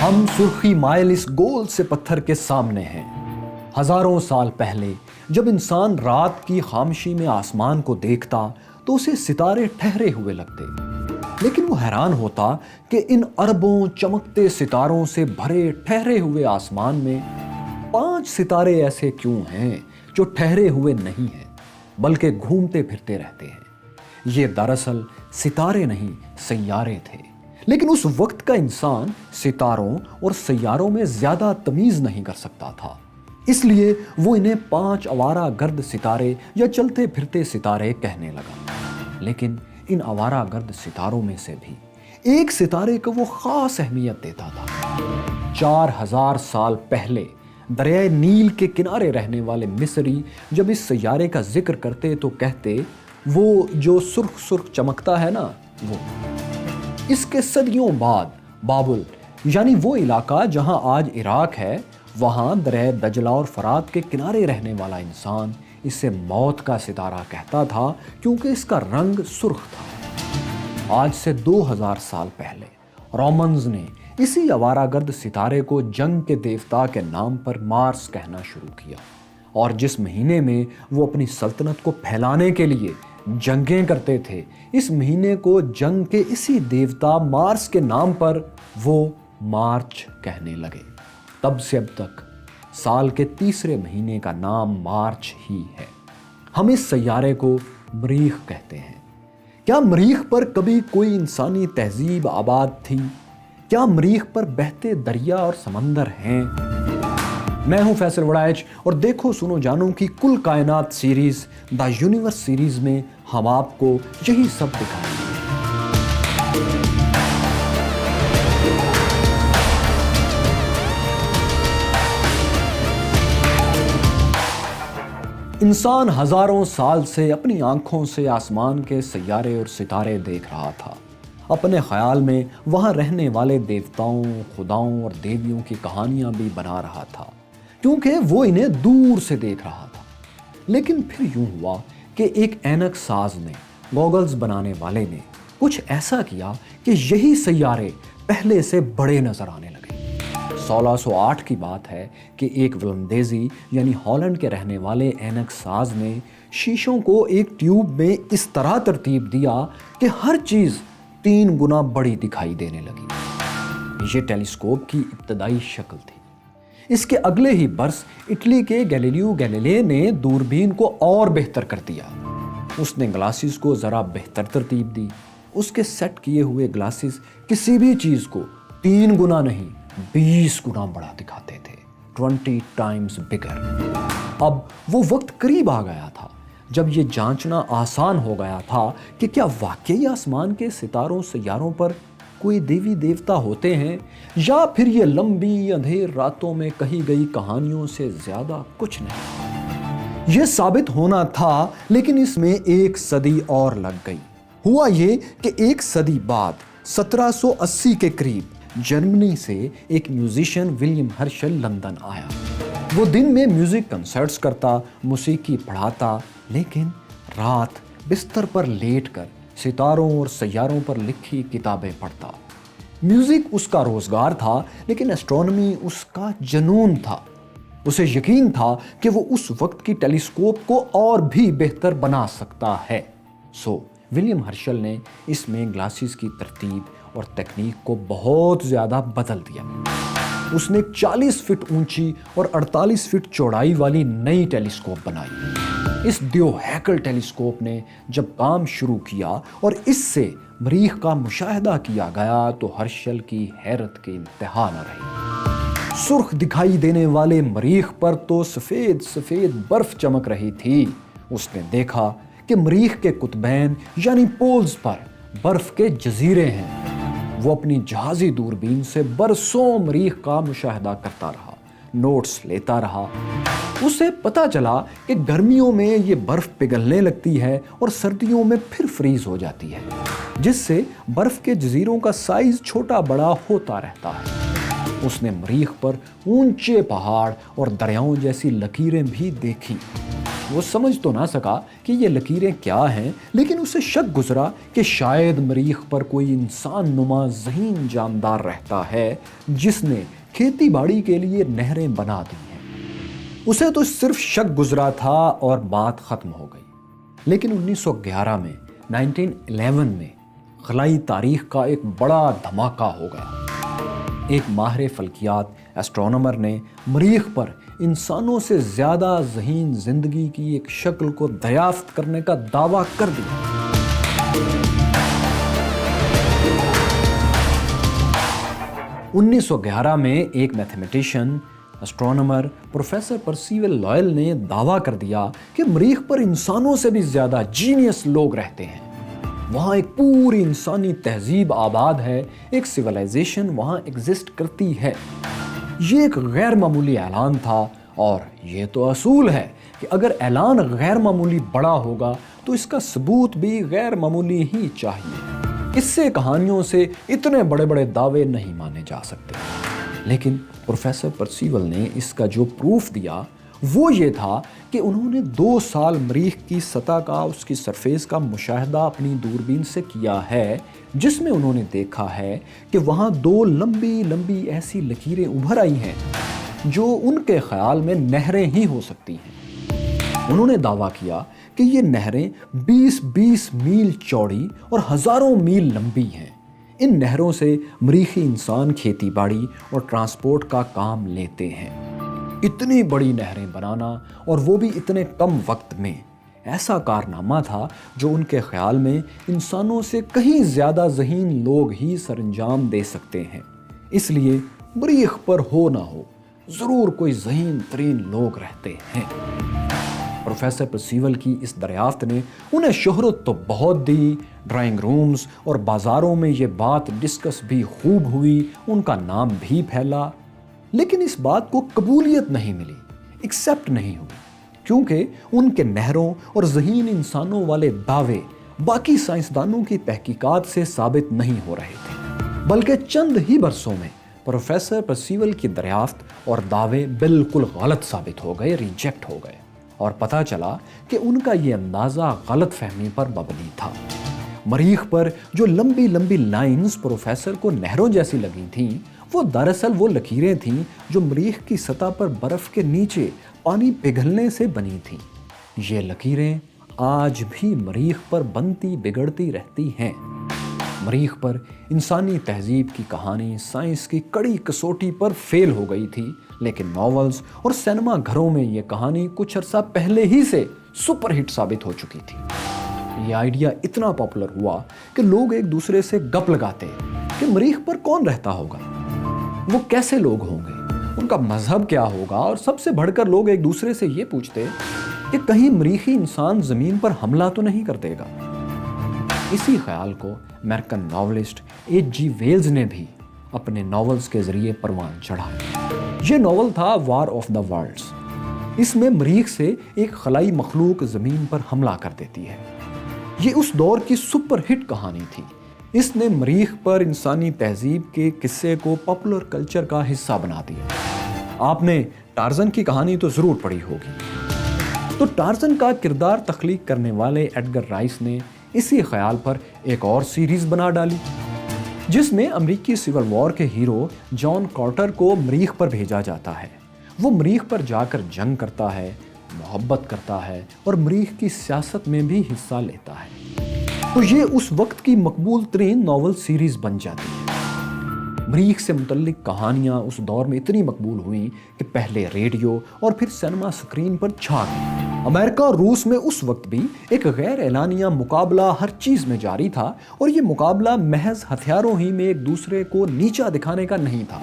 ہم سرخی مائل اس گول سے پتھر کے سامنے ہیں۔ ہزاروں سال پہلے جب انسان رات کی خاموشی میں آسمان کو دیکھتا تو اسے ستارے ٹھہرے ہوئے لگتے، لیکن وہ حیران ہوتا کہ ان اربوں چمکتے ستاروں سے بھرے ٹھہرے ہوئے آسمان میں 5 ستارے ایسے کیوں ہیں جو ٹھہرے ہوئے نہیں ہیں بلکہ گھومتے پھرتے رہتے ہیں۔ یہ دراصل ستارے نہیں، سیارے تھے، لیکن اس وقت کا انسان ستاروں اور سیاروں میں زیادہ تمیز نہیں کر سکتا تھا، اس لیے وہ انہیں 5 آوارہ گرد ستارے یا چلتے پھرتے ستارے کہنے لگا۔ لیکن ان آوارہ گرد ستاروں میں سے بھی ایک ستارے کو وہ خاص اہمیت دیتا تھا۔ 4000 سال پہلے دریائے نیل کے کنارے رہنے والے مصری جب اس سیارے کا ذکر کرتے تو کہتے، وہ جو سرخ سرخ چمکتا ہے نا وہ۔ اس کے صدیوں بعد بابل یعنی وہ علاقہ جہاں آج عراق ہے، وہاں دریائے دجلہ اور فرات کے کنارے رہنے والا انسان اسے موت کا ستارہ کہتا تھا کیونکہ اس کا رنگ سرخ تھا۔ آج سے 2000 سال پہلے رومنز نے اسی آوارہ گرد ستارے کو جنگ کے دیوتا کے نام پر مارس کہنا شروع کیا، اور جس مہینے میں وہ اپنی سلطنت کو پھیلانے کے لیے جنگیں کرتے تھے، اس مہینے کو جنگ کے اسی دیوتا مارس کے نام پر وہ مارچ کہنے لگے۔ تب سے اب تک سال کے تیسرے مہینے کا نام مارچ ہی ہے۔ ہم اس سیارے کو مریخ کہتے ہیں۔ کیا مریخ پر کبھی کوئی انسانی تہذیب آباد تھی؟ کیا مریخ پر بہتے دریا اور سمندر ہیں؟ میں ہوں فیصل وڑائچ اور دیکھو سنو جانو کی کل کائنات سیریز دا یونیورس سیریز میں ہم آپ کو یہی سب دکھائیں گے۔ انسان ہزاروں سال سے اپنی آنکھوں سے آسمان کے سیارے اور ستارے دیکھ رہا تھا، اپنے خیال میں وہاں رہنے والے دیوتاؤں، خداؤں اور دیویوں کی کہانیاں بھی بنا رہا تھا کیونکہ وہ انہیں دور سے دیکھ رہا تھا۔ لیکن پھر یوں ہوا کہ ایک اینک ساز نے، گوگلز بنانے والے نے کچھ ایسا کیا کہ یہی سیارے پہلے سے بڑے نظر آنے لگے۔ 1608 کی بات ہے کہ ایک ولندیزی یعنی ہالینڈ کے رہنے والے اینک ساز نے شیشوں کو ایک ٹیوب میں اس طرح ترتیب دیا کہ ہر چیز 3 گنا بڑی دکھائی دینے لگی۔ یہ ٹیلیسکوپ کی ابتدائی شکل تھی۔ اس کے اگلے ہی برس اٹلی کے گیلیلیو گیلیلے نے دوربین کو اور بہتر کر دیا۔ اس نے گلاسز کو ذرا بہتر ترتیب دی۔ اس کے سیٹ کیے ہوئے گلاسز کسی بھی چیز کو 3 گنا نہیں 20 گنا بڑا دکھاتے تھے، 20 times bigger۔ اب وہ وقت قریب آ گیا تھا جب یہ جانچنا آسان ہو گیا تھا کہ کیا واقعی آسمان کے ستاروں سیاروں پر کوئی دیوی دیوتا ہوتے ہیں یا پھر یہ لمبی اندھیر راتوں میں کہی گئی کہانیوں سے زیادہ کچھ نہیں۔ یہ ثابت ہونا تھا، لیکن اس میں 1 صدی اور لگ گئی۔ ہوا یہ کہ 1 صدی بعد 1780 کے قریب جرمنی سے ایک میوزیشین ولیم ہرشل لندن آیا۔ وہ دن میں میوزک کنسرٹس کرتا، موسیقی پڑھاتا، لیکن رات بستر پر لیٹ کر ستاروں اور سیاروں پر لکھی کتابیں پڑھتا۔ میوزک اس کا روزگار تھا، لیکن ایسٹرونومی اس کا جنون تھا۔ اسے یقین تھا کہ وہ اس وقت کی ٹیلیسکوپ کو اور بھی بہتر بنا سکتا ہے۔ ولیم ہرشل نے اس میں گلاسز کی ترتیب اور تکنیک کو بہت زیادہ بدل دیا۔ اس نے 40 فٹ اونچی اور 48 فٹ چوڑائی والی نئی ٹیلیسکوپ بنائی۔ اس دیو ہیکل ٹیلیسکوپ نے جب کام شروع کیا اور اس سے مریخ کا مشاہدہ کیا گیا تو ہرشل کی حیرت کی انتہا نہ رہی۔ سرخ دکھائی دینے والے مریخ پر تو سفید سفید برف چمک رہی تھی۔ اس نے دیکھا کہ مریخ کے قطبین یعنی پولز پر برف کے جزیرے ہیں۔ وہ اپنی جہازی دوربین سے برسوں مریخ کا مشاہدہ کرتا رہا، نوٹس لیتا رہا۔ اسے پتہ چلا کہ گرمیوں میں یہ برف پگھلنے لگتی ہے اور سردیوں میں پھر فریز ہو جاتی ہے، جس سے برف کے جزیروں کا سائز چھوٹا بڑا ہوتا رہتا ہے۔ اس نے مریخ پر اونچے پہاڑ اور دریاؤں جیسی لکیریں بھی دیکھی۔ وہ سمجھ تو نہ سکا کہ یہ لکیریں کیا ہیں، لیکن اسے شک گزرا کہ شاید مریخ پر کوئی انسان نما ذہین جاندار رہتا ہے جس نے کھیتی باڑی کے لیے نہریں بنا دی ہیں۔ اسے تو صرف شک گزرا تھا اور بات ختم ہو گئی۔ لیکن 1911 میں 1911 میں خلائی تاریخ کا ایک بڑا دھماکہ ہو گیا۔ ایک ماہر فلکیات ایسٹرونومر نے مریخ پر انسانوں سے زیادہ ذہین زندگی کی ایک شکل کو دریافت کرنے کا دعویٰ کر دیا۔ 1911 میں ایک میتھمیٹیشین ایسٹرونومر پروفیسر پرسیول لوئل نے دعویٰ کر دیا کہ مریخ پر انسانوں سے بھی زیادہ جینیس لوگ رہتے ہیں۔ وہاں ایک پوری انسانی تہذیب آباد ہے، ایک سیولائزیشن وہاں ایگزسٹ کرتی ہے۔ یہ ایک غیر معمولی اعلان تھا، اور یہ تو اصول ہے کہ اگر اعلان غیر معمولی بڑا ہوگا تو اس کا ثبوت بھی غیر معمولی ہی چاہیے۔ اس سے کہانیوں سے اتنے بڑے بڑے دعوے نہیں مانے جا سکتے۔ لیکن پروفیسر پرسیول نے اس کا جو پروف دیا وہ یہ تھا کہ انہوں نے 2 سال مریخ کی سطح کا، اس کی سرفیس کا مشاہدہ اپنی دوربین سے کیا ہے، جس میں انہوں نے دیکھا ہے کہ وہاں 2 لمبی لمبی ایسی لکیریں ابھر آئی ہیں جو ان کے خیال میں نہریں ہی ہو سکتی ہیں۔ انہوں نے دعویٰ کیا کہ یہ نہریں 20-20 میل چوڑی اور ہزاروں میل لمبی ہیں۔ ان نہروں سے مریخی انسان کھیتی باڑی اور ٹرانسپورٹ کا کام لیتے ہیں۔ اتنی بڑی نہریں بنانا، اور وہ بھی اتنے کم وقت میں، ایسا کارنامہ تھا جو ان کے خیال میں انسانوں سے کہیں زیادہ ذہین لوگ ہی سر انجام دے سکتے ہیں۔ اس لیے مریخ پر ہو نہ ہو ضرور کوئی ذہین ترین لوگ رہتے ہیں۔ پروفیسر پرسیول کی اس دریافت نے انہیں شہرت تو بہت دی، ڈرائنگ رومز اور بازاروں میں یہ بات ڈسکس بھی خوب ہوئی، ان کا نام بھی پھیلا، لیکن اس بات کو قبولیت نہیں ملی، ایکسیپٹ نہیں ہوئی، کیونکہ ان کے نہروں اور ذہین انسانوں والے دعوے باقی سائنسدانوں کی تحقیقات سے ثابت نہیں ہو رہے تھے، بلکہ چند ہی برسوں میں پروفیسر پرسیول کی دریافت اور دعوے بالکل غلط ثابت ہو گئے، ریجیکٹ ہو گئے، اور پتہ چلا کہ ان کا یہ اندازہ غلط فہمی پر مبنی تھا۔ مریخ پر جو لمبی لمبی لائنز پروفیسر کو نہروں جیسی لگی تھیں، وہ دراصل وہ لکیریں تھیں جو مریخ کی سطح پر برف کے نیچے پانی پگھلنے سے بنی تھیں۔ یہ لکیریں آج بھی مریخ پر بنتی بگڑتی رہتی ہیں۔ مریخ پر انسانی تہذیب کی کہانی سائنس کی کڑی کسوٹی پر فیل ہو گئی تھی، لیکن ناولز اور سینما گھروں میں یہ کہانی کچھ عرصہ پہلے ہی سے سپر ہٹ ثابت ہو چکی تھی۔ یہ آئیڈیا اتنا پاپولر ہوا کہ لوگ ایک دوسرے سے گپ لگاتے کہ مریخ پر کون رہتا ہوگا، وہ کیسے لوگ ہوں گے، ان کا مذہب کیا ہوگا، اور سب سے بڑھ کر لوگ ایک دوسرے سے یہ پوچھتے کہ کہیں مریخی انسان زمین پر حملہ تو نہیں کر دے گا۔ اسی خیال کو امریکن ناولسٹ H.G. ویلز نے بھی اپنے ناولز کے ذریعے پروان چڑھایا۔ یہ ناول تھا وار آف دا ورلڈز۔ اس میں مریخ سے ایک خلائی مخلوق زمین پر حملہ کر دیتی ہے۔ یہ اس دور کی سپر ہٹ کہانی تھی۔ اس نے مریخ پر انسانی تہذیب کے قصے کو پاپولر کلچر کا حصہ بنا دیا۔ آپ نے ٹارزن کی کہانی تو ضرور پڑھی ہوگی۔ تو ٹارزن کا کردار تخلیق کرنے والے ایڈگر رائس نے اسی خیال پر ایک اور سیریز بنا ڈالی، جس میں امریکی سول وار کے ہیرو جان کارٹر کو مریخ پر بھیجا جاتا ہے۔ وہ مریخ پر جا کر جنگ کرتا ہے، محبت کرتا ہے اور مریخ کی سیاست میں بھی حصہ لیتا ہے۔ تو یہ اس وقت کی مقبول ترین ناول سیریز بن جاتی ہے۔ مریخ سے متعلق کہانیاں اس دور میں اتنی مقبول ہوئیں کہ پہلے ریڈیو اور پھر سینما سکرین پر چھا گئی۔ امریکہ اور روس میں اس وقت بھی ایک غیر اعلانیہ مقابلہ ہر چیز میں جاری تھا، اور یہ مقابلہ محض ہتھیاروں ہی میں ایک دوسرے کو نیچا دکھانے کا نہیں تھا،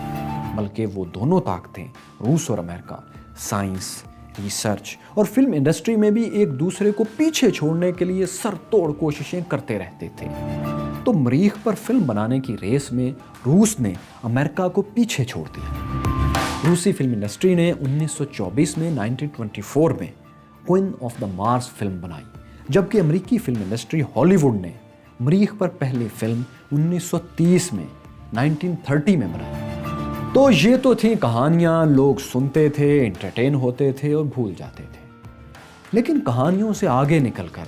بلکہ وہ دونوں طاقتیں، روس اور امریکہ، سائنس، ریسرچ اور فلم انڈسٹری میں بھی ایک دوسرے کو پیچھے چھوڑنے کے لیے سر توڑ کوششیں کرتے رہتے تھے۔ تو مریخ پر فلم بنانے کی ریس میں روس نے امریکہ کو پیچھے چھوڑ دیا۔ روسی فلم انڈسٹری نے 1924 میں 1924 میں queen of the Mars film بنائی، جبکہ امریکی فلم انڈسٹری ہالی ووڈ نے مریخ پر پہلی فلم 1930 میں 1930 میں بنائی۔ تو یہ تو تھیں کہانیاں، لوگ سنتے تھے، انٹرٹین ہوتے تھے اور بھول جاتے تھے۔ لیکن کہانیوں سے آگے نکل کر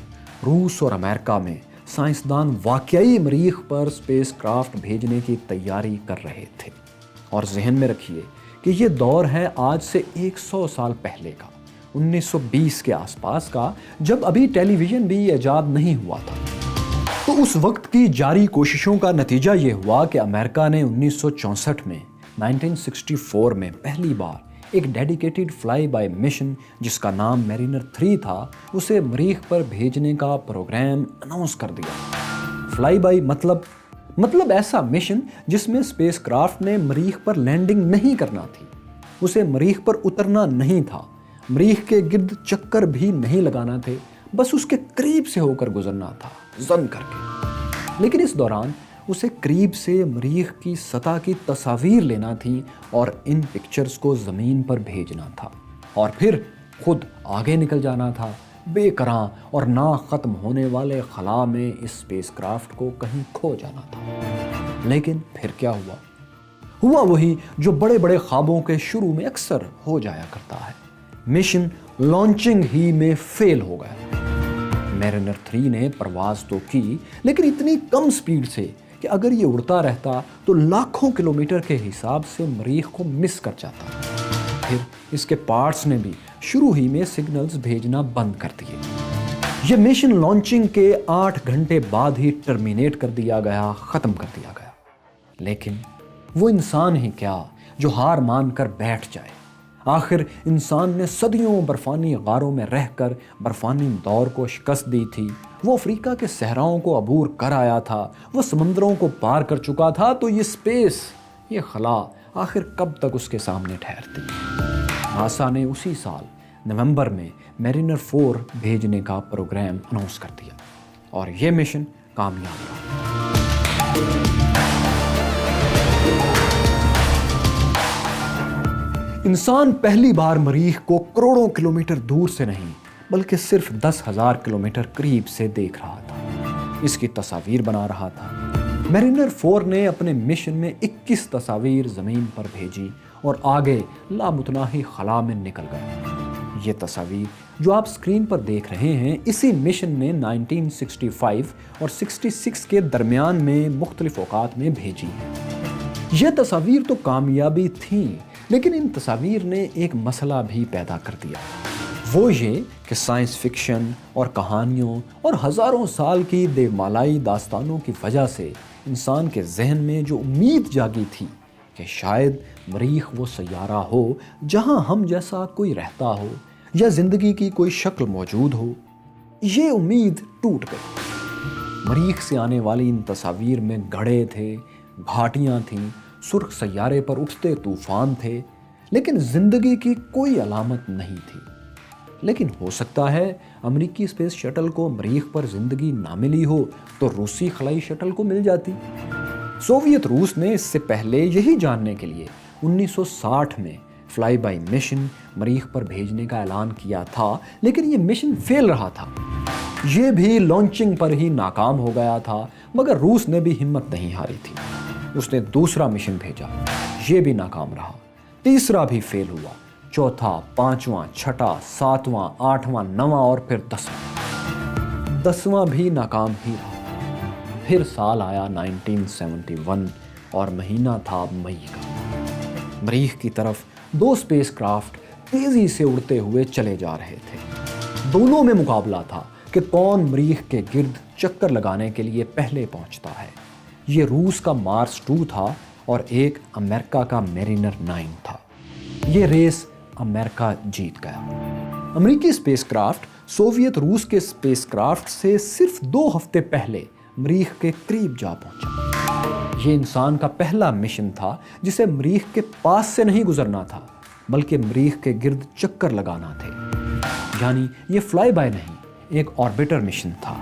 روس اور امریکہ میں سائنسدان واقعی مریخ پر اسپیس کرافٹ بھیجنے کی تیاری کر رہے تھے۔ اور ذہن میں رکھیے کہ یہ دور ہے آج سے 100 سال پہلے کا، 1920 کے آس پاس کا، جب ابھی ٹیلی ویژن بھی ایجاد نہیں ہوا تھا۔ تو اس وقت کی جاری کوششوں کا نتیجہ یہ ہوا کہ امریکہ نے 1964 میں 1964 میں پہلی بار ایک ڈیڈیکیٹڈ فلائی بائی مشن جس کا نام میرینر 3 تھا، اسے مریخ پر بھیجنے کا پروگرام اناؤنس کر دیا۔ فلائی بائی مطلب ایسا مشن جس میں اسپیس کرافٹ نے مریخ پر لینڈنگ نہیں کرنا تھی، اسے مریخ پر اترنا نہیں تھا، مریخ کے گرد چکر بھی نہیں لگانا تھے، بس اس کے قریب سے ہو کر گزرنا تھا، زن کر کے۔ لیکن اس دوران اسے قریب سے مریخ کی سطح کی تصاویر لینا تھی اور ان پکچرز کو زمین پر بھیجنا تھا، اور پھر خود آگے نکل جانا تھا بے کراں اور نہ ختم ہونے والے خلا میں اس اسپیس کرافٹ کو کہیں کھو جانا تھا۔ لیکن پھر کیا ہوا وہی جو بڑے بڑے خوابوں کے شروع میں اکثر ہو جایا کرتا ہے، مشن لانچنگ ہی میں فیل ہو گیا۔ میرینر 3 نے پرواز تو کی، لیکن اتنی کم سپیڈ سے کہ اگر یہ اڑتا رہتا تو لاکھوں کلومیٹر کے حساب سے مریخ کو مس کر جاتا۔ پھر اس کے پارٹس نے بھی شروع ہی میں سگنلز بھیجنا بند کر دیے۔ یہ مشن لانچنگ کے 8 گھنٹے بعد ہی ٹرمینیٹ کر دیا گیا، ختم کر دیا گیا۔ لیکن وہ انسان ہی کیا جو ہار مان کر بیٹھ جائے؟ آخر انسان نے صدیوں برفانی غاروں میں رہ کر برفانی دور کو شکست دی تھی، وہ افریقہ کے صحراؤں کو عبور کر آیا تھا، وہ سمندروں کو پار کر چکا تھا، تو یہ اسپیس، یہ خلا آخر کب تک اس کے سامنے ٹھہرتی؟ ناسا نے اسی سال نومبر میں میرینر 4 بھیجنے کا پروگرام اناؤنس کر دیا، اور یہ مشن کامیاب رہا۔ انسان پہلی بار مریخ کو کروڑوں کلومیٹر دور سے نہیں بلکہ صرف 10,000 کلومیٹر قریب سے دیکھ رہا تھا، اس کی تصاویر بنا رہا تھا۔ میرینر 4 نے اپنے مشن میں 21 تصاویر زمین پر بھیجی اور آگے لامتناہی خلا میں نکل گئے۔ یہ تصاویر جو آپ اسکرین پر دیکھ رہے ہیں، اسی مشن نے 1965 اور 66 کے درمیان میں مختلف اوقات میں بھیجی ہیں۔ یہ تصاویر تو کامیابی تھیں، لیکن ان تصاویر نے ایک مسئلہ بھی پیدا کر دیا، وہ یہ کہ سائنس فکشن اور کہانیوں اور ہزاروں سال کی دیومالائی داستانوں کی وجہ سے انسان کے ذہن میں جو امید جاگی تھی کہ شاید مریخ وہ سیارہ ہو جہاں ہم جیسا کوئی رہتا ہو یا زندگی کی کوئی شکل موجود ہو، یہ امید ٹوٹ گئی۔ مریخ سے آنے والی ان تصاویر میں گڑھے تھے، گھاٹیاں تھیں، سرخ سیارے پر اٹھتے طوفان تھے، لیکن زندگی کی کوئی علامت نہیں تھی۔ لیکن ہو سکتا ہے امریکی اسپیس شٹل کو مریخ پر زندگی نہ ملی ہو تو روسی خلائی شٹل کو مل جاتی۔ سوویت روس نے اس سے پہلے یہی جاننے کے لیے 1960 میں فلائی بائی مشن مریخ پر بھیجنے کا اعلان کیا تھا، لیکن یہ مشن فیل رہا تھا، یہ بھی لانچنگ پر ہی ناکام ہو گیا تھا، مگر روس نے بھی ہمت نہیں ہاری تھی۔ اس نے دوسرا مشن بھیجا، یہ بھی ناکام رہا، تیسرا بھی فیل ہوا، چوتھا، پانچواں، چھٹا، ساتواں، آٹھواں، نواں اور پھر 10واں بھی ناکام ہی رہا۔ پھر سال آیا 1971 اور مہینہ تھا مئی کا۔ مریخ کی طرف 2 اسپیس کرافٹ تیزی سے اڑتے ہوئے چلے جا رہے تھے۔ دونوں میں مقابلہ تھا کہ کون مریخ کے گرد چکر لگانے کے لیے پہلے پہنچتا ہے۔ یہ روس کا مارس 2 تھا اور ایک امریکہ کا میرینر 9 تھا۔ یہ ریس امریکہ جیت گیا۔ امریکی اسپیس کرافٹ سوویت روس کے اسپیس کرافٹ سے صرف 2 ہفتے پہلے مریخ کے قریب جا پہنچا۔ یہ انسان کا پہلا مشن تھا جسے مریخ کے پاس سے نہیں گزرنا تھا بلکہ مریخ کے گرد چکر لگانا تھے، یعنی یہ فلائی بائی نہیں، ایک آربیٹر مشن تھا۔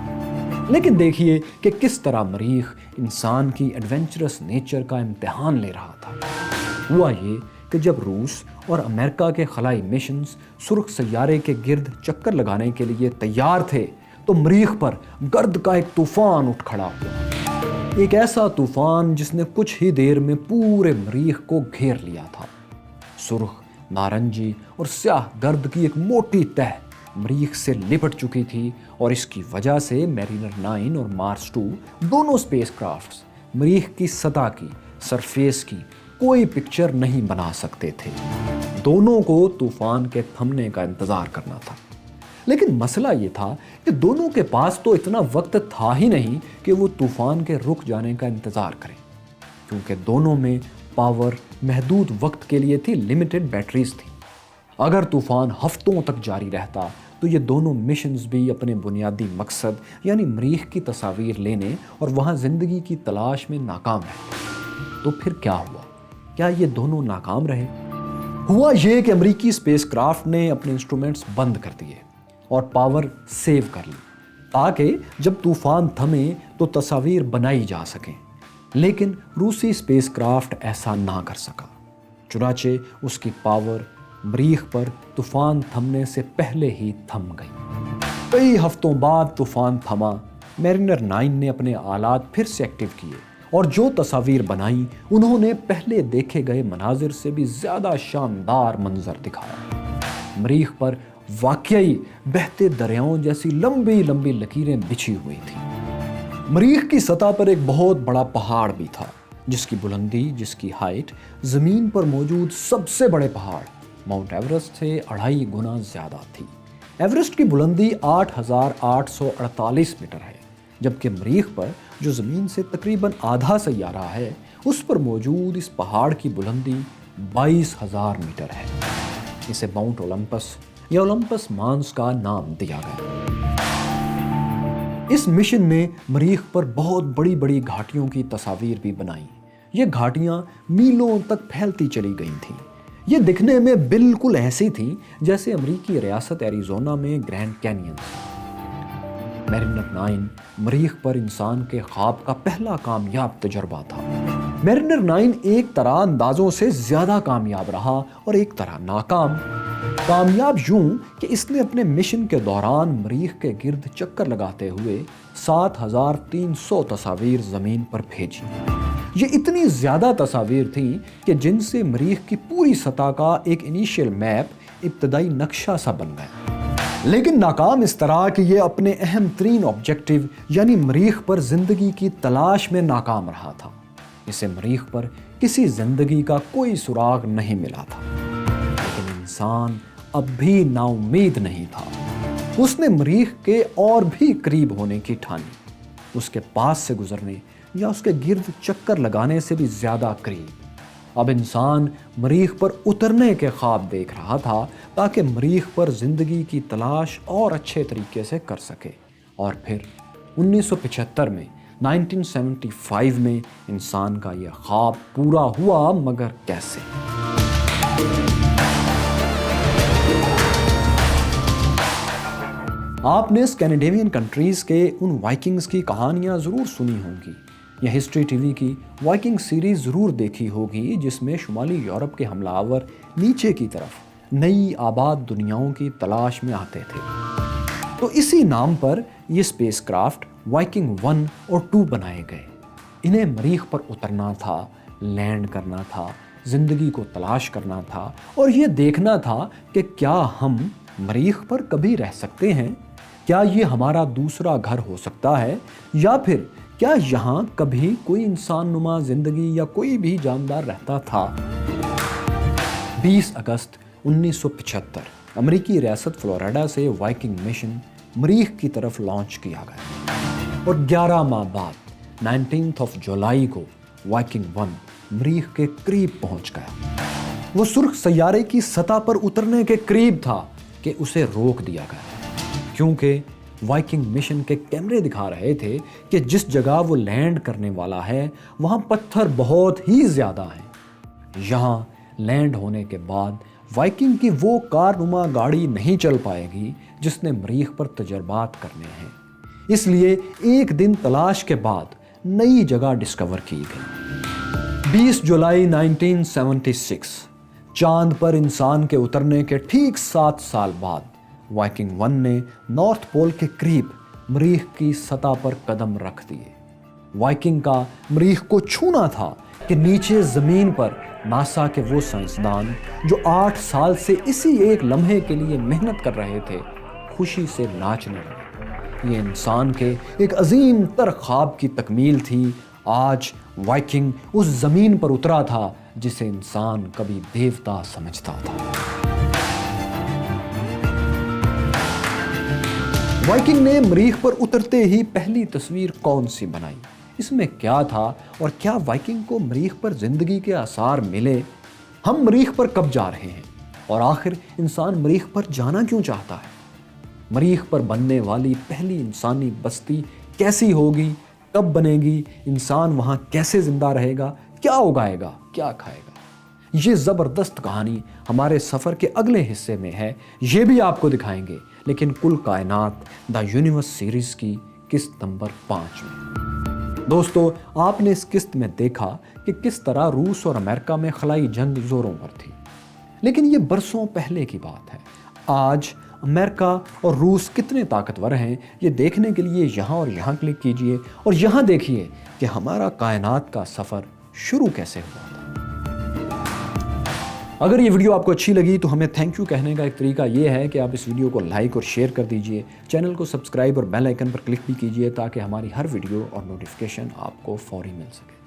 لیکن دیکھیے کہ کس طرح مریخ انسان کی ایڈونچرس نیچر کا امتحان لے رہا تھا۔ ہوا یہ کہ جب روس اور امریکہ کے خلائی مشنز سرخ سیارے کے گرد چکر لگانے کے لیے تیار تھے تو مریخ پر گرد کا ایک طوفان اٹھ کھڑا ہوا، ایک ایسا طوفان جس نے کچھ ہی دیر میں پورے مریخ کو گھیر لیا تھا۔ سرخ، نارنجی اور سیاہ گرد کی ایک موٹی تہ مریخ سے لپٹ چکی تھی اور اس کی وجہ سے میرینر 9 اور مارس 2 دونوں اسپیس کرافٹس مریخ کی سطح کی سرفیس کی کوئی پکچر نہیں بنا سکتے تھے۔ دونوں کو طوفان کے تھمنے کا انتظار کرنا تھا، لیکن مسئلہ یہ تھا کہ دونوں کے پاس تو اتنا وقت تھا ہی نہیں کہ وہ طوفان کے رک جانے کا انتظار کریں، کیونکہ دونوں میں پاور محدود وقت کے لیے تھی، لمیٹڈ بیٹریز تھی۔ اگر طوفان ہفتوں تک جاری رہتا تو یہ دونوں مشنز بھی اپنے بنیادی مقصد یعنی مریخ کی تصاویر لینے اور وہاں زندگی کی تلاش میں ناکام رہتے۔ تو پھر کیا ہوا؟ کیا یہ دونوں ناکام رہے؟ ہوا یہ کہ امریکی اسپیس کرافٹ نے اپنے انسٹرومنٹس بند کر دیے اور پاور سیو کر لی تاکہ جب طوفان تھمے تو تصاویر بنائی جا سکیں، لیکن روسی اسپیس کرافٹ ایسا نہ کر سکا، چنانچہ اس کی پاور مریخ پر طوفان تھمنے سے پہلے ہی تھم گئی۔ کئی ہفتوں بعد طوفان تھما، میرینر 9 نے اپنے آلات پھر سے ایکٹیو کیے اور جو تصاویر بنائیں انہوں نے پہلے دیکھے گئے مناظر سے بھی زیادہ شاندار منظر دکھایا۔ مریخ پر واقعی بہتے دریاؤں جیسی لمبی لمبی لکیریں بچھی ہوئی تھیں۔ مریخ کی سطح پر ایک بہت بڑا پہاڑ بھی تھا جس کی بلندی، جس کی ہائٹ زمین پر موجود سب سے بڑے پہاڑ ماؤنٹ ایورسٹ سے 2.5 گنا زیادہ تھی۔ ایورسٹ کی بلندی 8,848 میٹر ہے، جبکہ مریخ پر جو زمین سے تقریباً آدھا سیارہ ہے اس پر موجود اس پہاڑ کی بلندی 22,000 میٹر ہے۔ اسے ماؤنٹ اولمپس یا اولمپس مانس کا نام دیا گیا۔ اس مشن نے مریخ پر بہت بڑی بڑی گھاٹیوں کی تصاویر بھی بنائیں۔ یہ گھاٹیاں میلوں تک پھیلتی چلی گئی تھیں۔ یہ دکھنے میں بالکل ایسی تھیں جیسے امریکی ریاست ایریزونا میں گرینڈ کینین۔ میرینر 9 مریخ پر انسان کے خواب کا پہلا کامیاب تجربہ تھا۔ میرینر 9 ایک طرح اندازوں سے زیادہ کامیاب رہا اور ایک طرح ناکام۔ کامیاب یوں کہ اس نے اپنے مشن کے دوران مریخ کے گرد چکر لگاتے ہوئے 7,300 تصاویر زمین پر بھیجی۔ یہ اتنی زیادہ تصاویر تھیں کہ جن سے مریخ کی پوری سطح کا ایک انیشیل میپ، ابتدائی نقشہ سا بن گیا۔ لیکن ناکام اس طرح کہ یہ اپنے اہم ترین آبجیکٹو یعنی مریخ پر زندگی کی تلاش میں ناکام رہا تھا۔ اسے مریخ پر کسی زندگی کا کوئی سراغ نہیں ملا تھا، لیکن انسان اب بھی نا امید نہیں تھا۔ اس نے مریخ کے اور بھی قریب ہونے کی ٹھانی، اس کے پاس سے گزرنے یا اس کے گرد چکر لگانے سے بھی زیادہ قریب۔ اب انسان مریخ پر اترنے کے خواب دیکھ رہا تھا تاکہ مریخ پر زندگی کی تلاش اور اچھے طریقے سے کر سکے۔ اور پھر 1975 میں 1975 میں انسان کا یہ خواب پورا ہوا، مگر کیسے؟ آپ نے اسکینڈینیوین کنٹریز کے ان وائکنگز کی کہانیاں ضرور سنی ہوں گی یا ہسٹری ٹی وی کی وائکنگ سیریز ضرور دیکھی ہوگی، جس میں شمالی یورپ کے حملہ آور نیچے کی طرف نئی آباد دنیاؤں کی تلاش میں آتے تھے۔ تو اسی نام پر یہ اسپیس کرافٹ وائکنگ 1 اور 2 بنائے گئے۔ انہیں مریخ پر اترنا تھا، لینڈ کرنا تھا، زندگی کو تلاش کرنا تھا اور یہ دیکھنا تھا کہ کیا ہم مریخ پر کبھی رہ سکتے ہیں؟ کیا یہ ہمارا دوسرا گھر ہو سکتا ہے؟ یا پھر کیا یہاں کبھی کوئی انسان نما زندگی یا کوئی بھی جاندار رہتا تھا؟ 20 اگست 1975 امریکی ریاست فلوریڈا سے وائکنگ مشن مریخ کی طرف لانچ کیا گیا اور 11 ماہ بعد 19 جولائی کو وائکنگ 1 مریخ کے قریب پہنچ گیا۔ وہ سرخ سیارے کی سطح پر اترنے کے قریب تھا کہ اسے روک دیا گیا، کیونکہ وائکنگ مشن کے کیمرے دکھا رہے تھے کہ جس جگہ وہ لینڈ کرنے والا ہے وہاں پتھر بہت ہی زیادہ ہیں۔ یہاں لینڈ ہونے کے بعد وائکنگ کی وہ کارنما گاڑی نہیں چل پائے گی جس نے مریخ پر تجربات کرنے ہیں، اس لیے ایک دن تلاش کے بعد نئی جگہ ڈسکور کی گئی۔ 20 جولائی 1976 چاند پر انسان کے اترنے کے ٹھیک 7 سال بعد وائکنگ 1 نے نارتھ پول کے قریب مریخ کی سطح پر قدم رکھ دیے۔ وائکنگ کا مریخ کو چھونا تھا کہ نیچے زمین پر ناسا کے وہ سائنسدان جو 8 سال سے اسی ایک لمحے کے لیے محنت کر رہے تھے، خوشی سے ناچنے لگے۔ یہ انسان کے ایک عظیم تر خواب کی تکمیل تھی۔ آج وائکنگ اس زمین پر اترا تھا جسے انسان کبھی دیوتا سمجھتا تھا۔ وائکنگ نے مریخ پر اترتے ہی پہلی تصویر کون سی بنائی؟ اس میں کیا تھا اور کیا وائکنگ کو مریخ پر زندگی کے آثار ملے؟ ہم مریخ پر کب جا رہے ہیں اور آخر انسان مریخ پر جانا کیوں چاہتا ہے؟ مریخ پر بننے والی پہلی انسانی بستی کیسی ہوگی؟ کب بنے گی؟ انسان وہاں کیسے زندہ رہے گا؟ کیا اگائے گا؟ کیا کھائے گا؟ یہ زبردست کہانی ہمارے سفر کے اگلے حصے میں ہے، یہ بھی آپ کو دکھائیں گے، لیکن کل کائنات دا یونیورس سیریز کی قسط نمبر 5 میں۔ دوستو، آپ نے اس قسط میں دیکھا کہ کس طرح روس اور امریکہ میں خلائی جنگ زوروں پر تھی، لیکن یہ برسوں پہلے کی بات ہے۔ آج امریکہ اور روس کتنے طاقتور ہیں، یہ دیکھنے کے لیے یہاں اور یہاں کلک کیجئے اور یہاں دیکھیے کہ ہمارا کائنات کا سفر شروع کیسے ہوا تھا۔ اگر یہ ویڈیو آپ کو اچھی لگی تو ہمیں تھینک یو کہنے کا ایک طریقہ یہ ہے کہ آپ اس ویڈیو کو لائک اور شیئر کر دیجئے، چینل کو سبسکرائب اور بیل آئیکن پر کلک بھی کیجئے تاکہ ہماری ہر ویڈیو اور نوٹیفیکیشن آپ کو فوری مل سکے۔